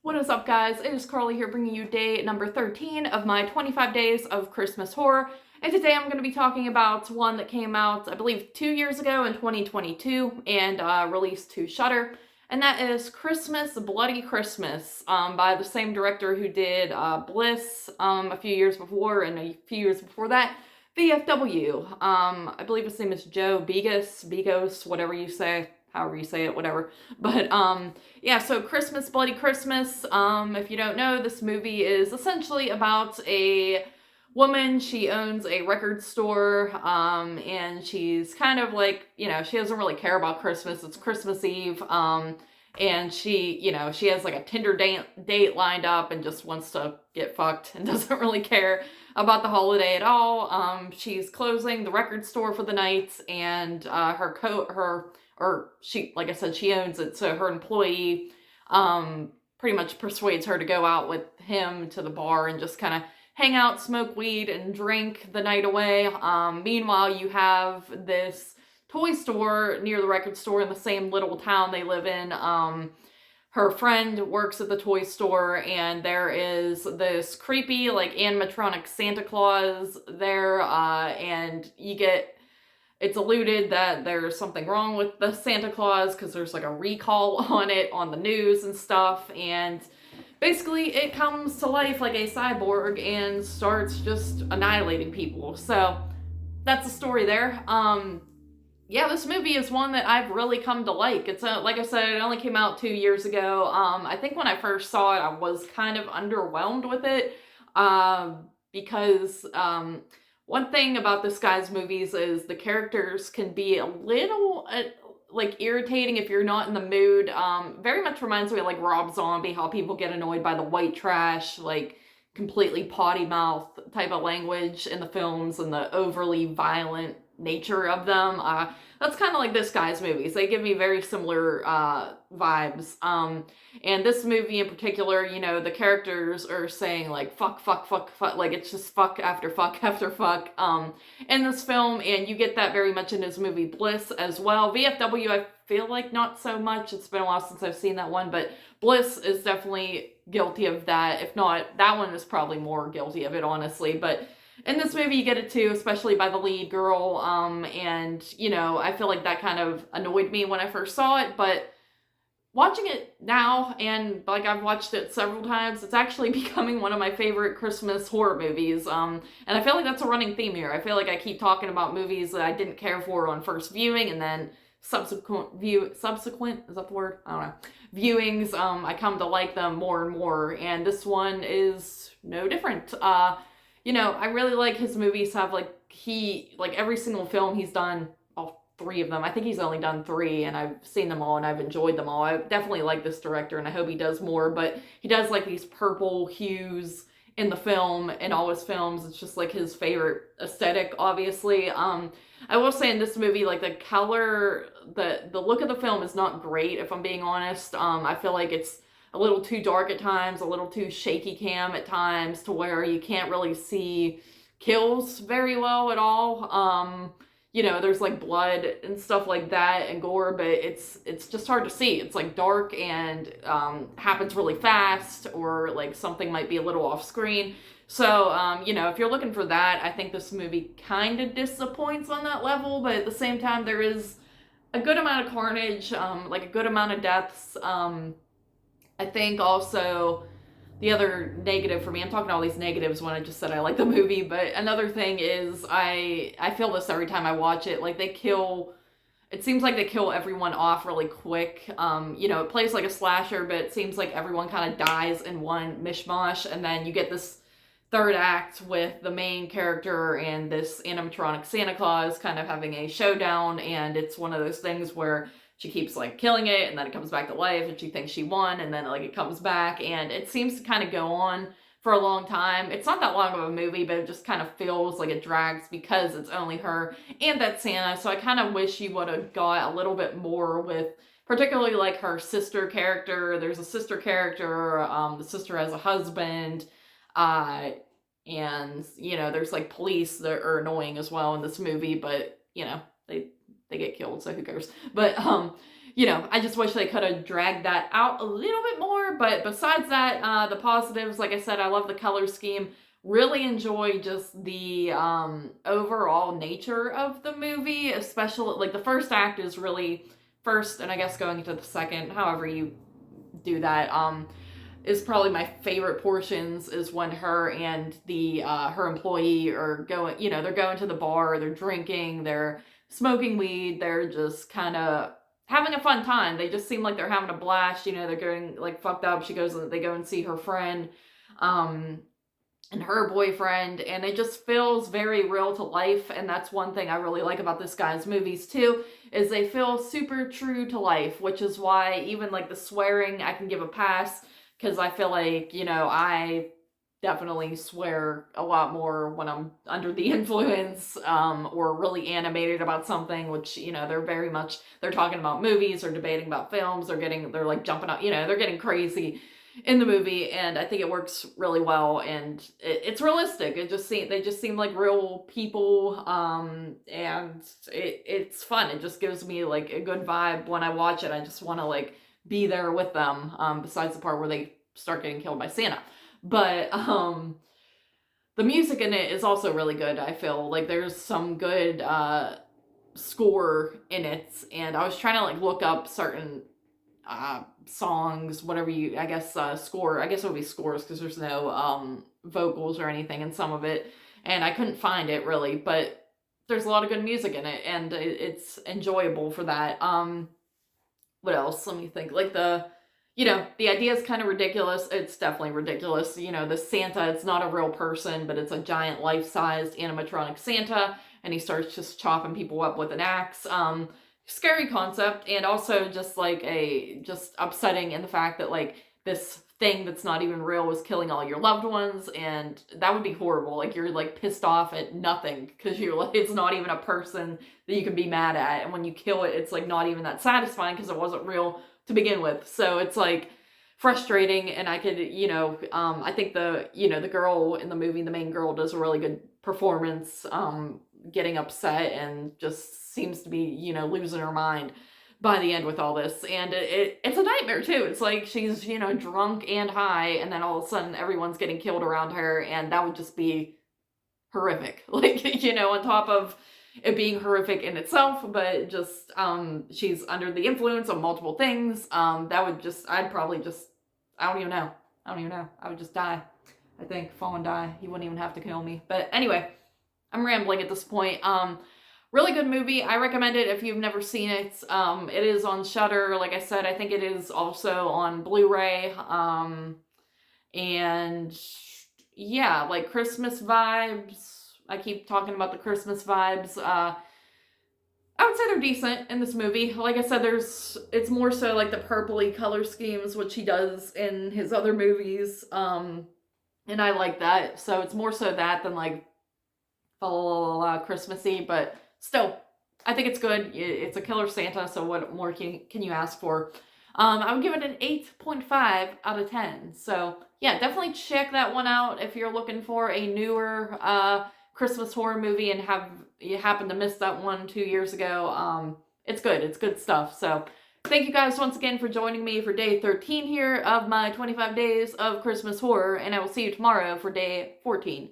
What is up, guys? It is Carly here bringing you day number 13 of my 25 days of Christmas horror. And today I'm going to be talking about one that came out, I believe, 2 years ago in 2022 and released to Shudder. And that is Christmas, Bloody Christmas, by the same director who did Bliss a few years before, and a few years before that, VFW. I believe his name is Joe Begos, whatever you say, however you say it, whatever. But yeah, so Christmas, Bloody Christmas. If you don't know, this movie is essentially about a woman. She owns a record store, and she's kind of like, she doesn't really care about Christmas. It's Christmas Eve, and she has like a Tinder date lined up and just wants to get fucked and doesn't really care about the holiday at all. She's closing the record store for the night, and like I said, she owns it, so her employee pretty much persuades her to go out with him to the bar and just kind of hang out, smoke weed, and drink the night away. Meanwhile, you have this toy store near the record store in the same little town they live in. Her friend works at the toy store, and there is this creepy, like, animatronic Santa Claus there, and it's alluded that there's something wrong with the Santa Claus because there's like a recall on it on the news and stuff, and basically it comes to life like a cyborg and starts just annihilating people. So that's the story there. Yeah, this movie is one that I've really come to like. It's like I said, it only came out 2 years ago. I think when I first saw it, I was kind of underwhelmed with it, because one thing about this guy's movies is the characters can be a little like irritating if you're not in the mood. Very much reminds me of like Rob Zombie, how people get annoyed by the white trash, like completely potty mouth type of language in the films and the overly violent nature of them. That's kind of like this guy's movies. They give me very similar vibes. And this movie in particular, the characters are saying like fuck, fuck, fuck, fuck, like it's just fuck after fuck after fuck in this film, and you get that very much in his movie Bliss as well. VFW, I feel like not so much. It's been a while since I've seen that one, but Bliss is definitely guilty of that. If not, that one is probably more guilty of it, honestly. But in this movie, you get it too, especially by the lead girl, and, I feel like that kind of annoyed me when I first saw it, but watching it now, and, like, I've watched it several times, it's actually becoming one of my favorite Christmas horror movies, and I feel like that's a running theme here. I feel like I keep talking about movies that I didn't care for on first viewing, and then subsequent, is that the word? I don't know. Viewings, I come to like them more and more, and this one is no different. I really like his movies have, like, every single film he's done, all 3 of them, I think he's only done 3, and I've seen them all, and I've enjoyed them all. I definitely like this director, and I hope he does more, but he does, like, these purple hues in the film, in all his films. It's just, like, his favorite aesthetic, obviously. I will say in this movie, like, the color, the look of the film is not great, if I'm being honest. I feel like it's a little too dark at times, a little too shaky cam at times, to where you can't really see kills very well at all. There's like blood and stuff like that and gore, but it's just hard to see. It's like dark and happens really fast, or like something might be a little off screen. So, if you're looking for that, I think this movie kind of disappoints on that level, but at the same time, there is a good amount of carnage, like a good amount of deaths. I think also the other negative for me, I'm talking all these negatives when I just said I like the movie, but another thing is I feel this every time I watch it. Like, it seems like they kill everyone off really quick. It plays like a slasher, but it seems like everyone kind of dies in one mishmash, and then you get this third act with the main character and this animatronic Santa Claus kind of having a showdown, and it's one of those things where she keeps like killing it, and then it comes back to life, and she thinks she won, and then like it comes back, and it seems to kind of go on for a long time. It's not that long of a movie, but it just kind of feels like it drags because it's only her and that Santa. So I kind of wish you would have got a little bit more with, particularly like her sister character. There's a sister character. The sister has a husband. And there's like police that are annoying as well in this movie, but they get killed, so who cares? But you know, I just wish they could have dragged that out a little bit more. But besides that, the positives, like I said, I love the color scheme. Really enjoy just the overall nature of the movie, especially like the first act is really first, and I guess going into the second, however you do that, is probably my favorite portions is when her and the her employee are going, you know, they're going to the bar, they're drinking, they're smoking weed, they're just kind of having a fun time. They just seem like they're having a blast, you know, they're getting like fucked up. She goes, they go and see her friend and her boyfriend, and it just feels very real to life. And that's one thing I really like about this guy's movies too, is they feel super true to life, which is why even like the swearing I can give a pass, because I feel like, you know, I definitely swear a lot more when I'm under the influence, or really animated about something, which, you know, they're talking about movies or debating about films, they're like jumping up, you know, they're getting crazy in the movie, and I think it works really well, and it's realistic. They just seem like real people, and it's fun. It just gives me like a good vibe when I watch it. I just want to like be there with them, besides the part where they start getting killed by Santa. But the music in it is also really good. I feel like there's some good score in it, and I was trying to like look up certain songs, whatever you, I guess, score, I guess it would be scores, because there's no vocals or anything in some of it, and I couldn't find it really, but there's a lot of good music in it, and it's enjoyable for that. What else? Let me think. Like you know, the idea is kind of ridiculous. It's definitely ridiculous. You know, the Santa, it's not a real person, but it's a giant life-sized animatronic Santa, and he starts just chopping people up with an axe. Scary concept, and also just like just upsetting in the fact that like this thing that's not even real was killing all your loved ones, and that would be horrible. Like you're like pissed off at nothing because you're like, it's not even a person that you can be mad at, and when you kill it, it's like not even that satisfying because it wasn't real to begin with. So it's like frustrating, and I could, you know, I think the girl in the movie, the main girl, does a really good performance, getting upset and just seems to be, you know, losing her mind by the end with all this. And it's a nightmare too. It's like she's, you know, drunk and high, and then all of a sudden everyone's getting killed around her, and that would just be horrific. Like, you know, on top of it being horrific in itself, but just she's under the influence of multiple things. That would just, I don't even know. I would just die. I think, fall and die. He wouldn't even have to kill me. But anyway, I'm rambling at this point. Really good movie. I recommend it if you've never seen it. It is on Shudder. Like I said, I think it is also on Blu-ray. And yeah, like Christmas vibes. I keep talking about the Christmas vibes. I would say they're decent in this movie. Like I said, it's more so like the purpley color schemes, which he does in his other movies. And I like that. So it's more so that than like Christmassy, but still, I think it's good. It's a killer Santa, so what more can you ask for? I would give it an 8.5 out of 10. So yeah, definitely check that one out if you're looking for a newer Christmas horror movie and you happen to miss that one 2 years ago. It's good. It's good stuff. So thank you guys once again for joining me for day 13 here of my 25 days of Christmas horror, and I will see you tomorrow for day 14.